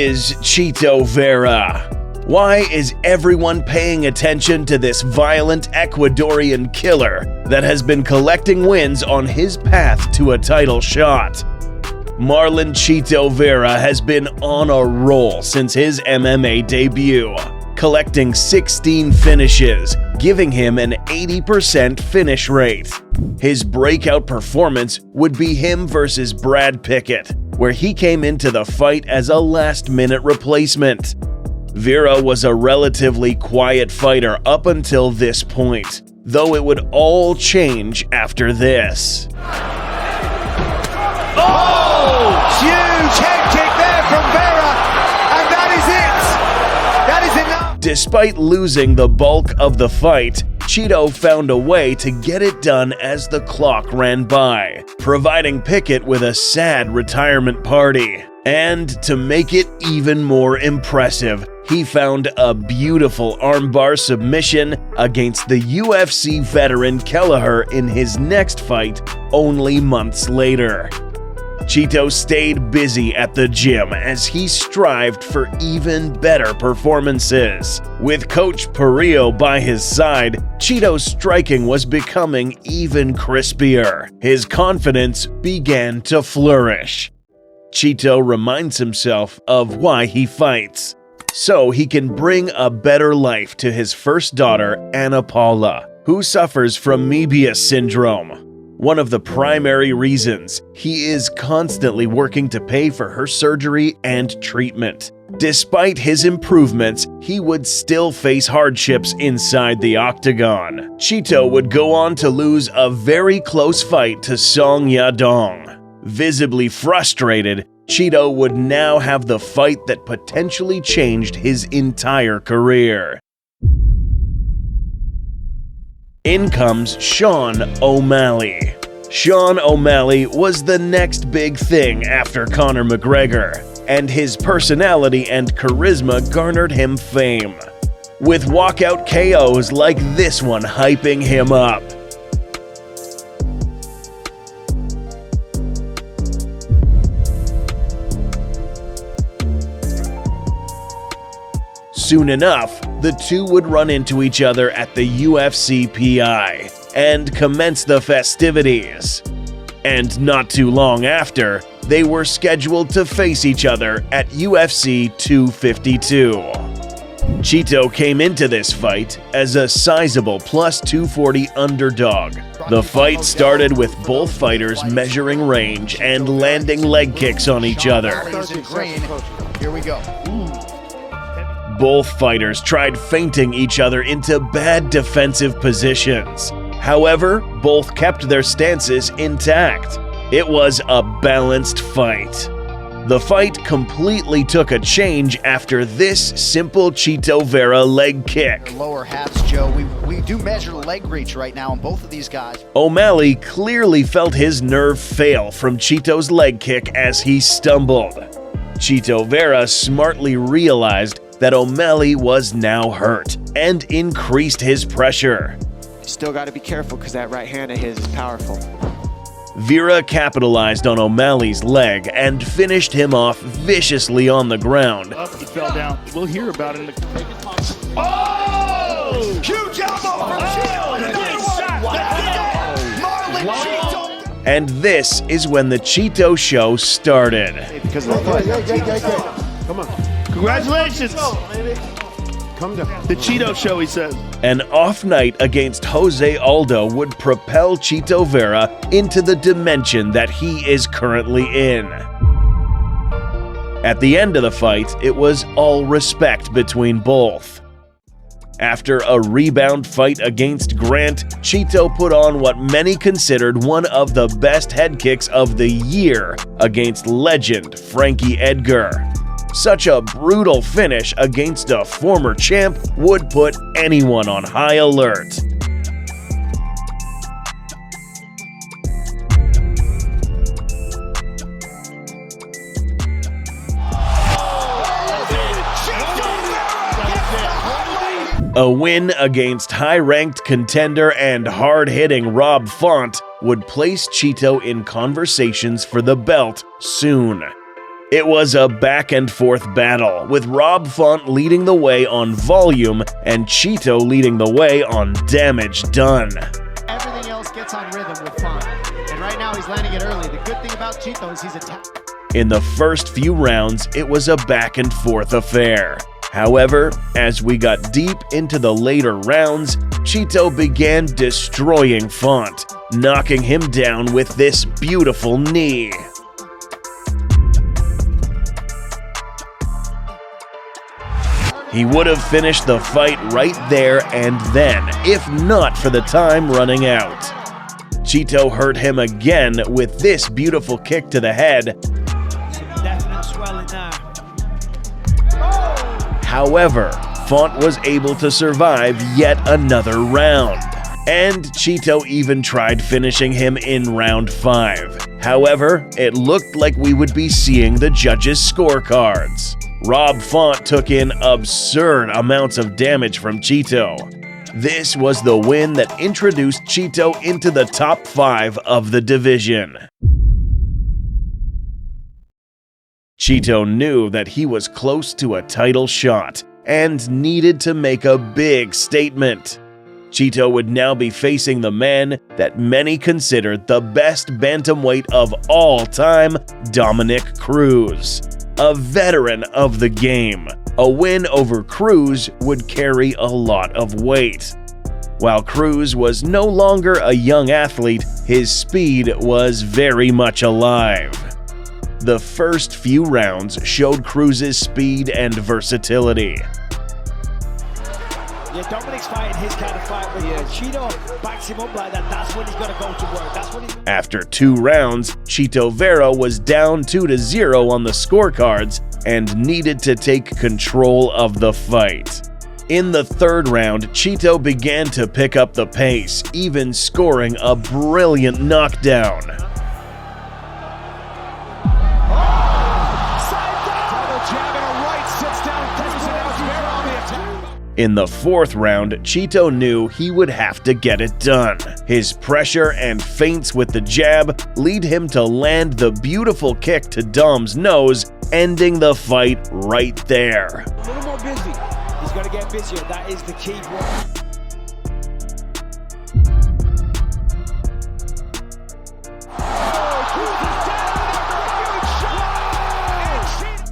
is Chito Vera? Why is everyone paying attention to this violent Ecuadorian killer that has been collecting wins on his path to a title shot? Marlon Chito Vera has been on a roll since his MMA debut, collecting 16 finishes, giving him an 80% finish rate. His breakout performance would be him versus Brad Pickett, where he came into the fight as a last-minute replacement. Vera was a relatively quiet fighter up until this point, though it would all change after this. Oh! Huge head kick there from Vera, and that is it! That is enough! Despite losing the bulk of the fight, Chito found a way to get it done as the clock ran by, providing Pickett with a sad retirement party. And to make it even more impressive, he found a beautiful armbar submission against the UFC veteran Kelleher in his next fight only months later. Chito stayed busy at the gym as he strived for even better performances. With Coach Perillo by his side, Chito's striking was becoming even crispier. His confidence began to flourish. Chito reminds himself of why he fights, so he can bring a better life to his first daughter, Ana Paula, who suffers from Moebius syndrome. One of the primary reasons he is constantly working to pay for her surgery and treatment. Despite his improvements, he would still face hardships inside the octagon. Chito would go on to lose a very close fight to Song Yadong. Visibly frustrated, Chito would now have the fight that potentially changed his entire career. In comes Sean O'Malley. Sean O'Malley was the next big thing after Conor McGregor, and his personality and charisma garnered him fame, with walkout KOs like this one hyping him up. Soon enough, the two would run into each other at the UFC PI and commence the festivities. And not too long after, they were scheduled to face each other at UFC 252. Chito came into this fight as a sizable plus 240 underdog. The fight started with both fighters measuring range and landing leg kicks on each other. Here we go. Both fighters tried feinting each other into bad defensive positions. However, both kept their stances intact. It was a balanced fight. The fight completely took a change after this simple Chito Vera leg kick. Lower halves, Joe. We do measure leg reach right now on both of these guys. O'Malley clearly felt his nerve fail from Chito's leg kick as he stumbled. Chito Vera smartly realized that O'Malley was now hurt and increased his pressure. Still got to be careful because that right hand of his is powerful. Vera capitalized on O'Malley's leg and finished him off viciously on the ground. Oh, he fell down. We'll hear about it in the... Oh! Huge elbow from Chito! Marlon Chito! And this is when the Chito show started. Because of the fight. Come on. Congratulations! Come down. The Chito show, he says. An off night against Jose Aldo would propel Chito Vera into the dimension that he is currently in. At the end of the fight, it was all respect between both. After a rebound fight against Grant, Chito put on what many considered one of the best head kicks of the year against legend Frankie Edgar. Such a brutal finish against a former champ would put anyone on high alert. A win against high-ranked contender and hard-hitting Rob Font would place Chito in conversations for the belt soon. It was a back-and-forth battle, with Rob Font leading the way on volume and Chito leading the way on damage done. Everything else gets on rhythm with Font, and right now he's landing it early. The good thing about Chito is he's attacking. In the first few rounds, it was a back-and-forth affair. However, as we got deep into the later rounds, Chito began destroying Font, knocking him down with this beautiful knee. He would have finished the fight right there and then, if not for the time running out. Chito hurt him again with this beautiful kick to the head. Definite swelling now. However, Font was able to survive yet another round. And Chito even tried finishing him in round 5. However, it looked like we would be seeing the judges' scorecards. Rob Font took in absurd amounts of damage from Chito. This was the win that introduced Chito into the top 5 of the division. Chito knew that he was close to a title shot and needed to make a big statement. Chito would now be facing the man that many considered the best bantamweight of all time, Dominick Cruz, a veteran of the game. A win over Cruz would carry a lot of weight. While Cruz was no longer a young athlete, his speed was very much alive. The first few rounds showed Cruz's speed and versatility. Yeah, Dominick's fighting his kind of fight, but yeah, Chito backs him up like that. That's when he's gonna go to work. That's when After 2 rounds, Chito Vera was down 2-0 on the scorecards and needed to take control of the fight. In the 3rd round, Chito began to pick up the pace, even scoring a brilliant knockdown. In the 4th round, Chito knew he would have to get it done. His pressure and feints with the jab lead him to land the beautiful kick to Dom's nose, ending the fight right there. a little more busy. He's got to get busier. That is the key word.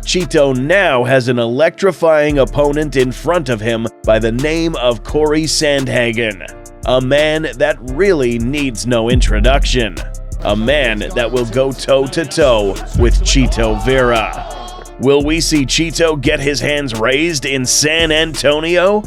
Chito now has an electrifying opponent in front of him by the name of Corey Sandhagen, a man that really needs no introduction, a man that will go toe-to-toe with Chito Vera. Will we see Chito get his hands raised in San Antonio?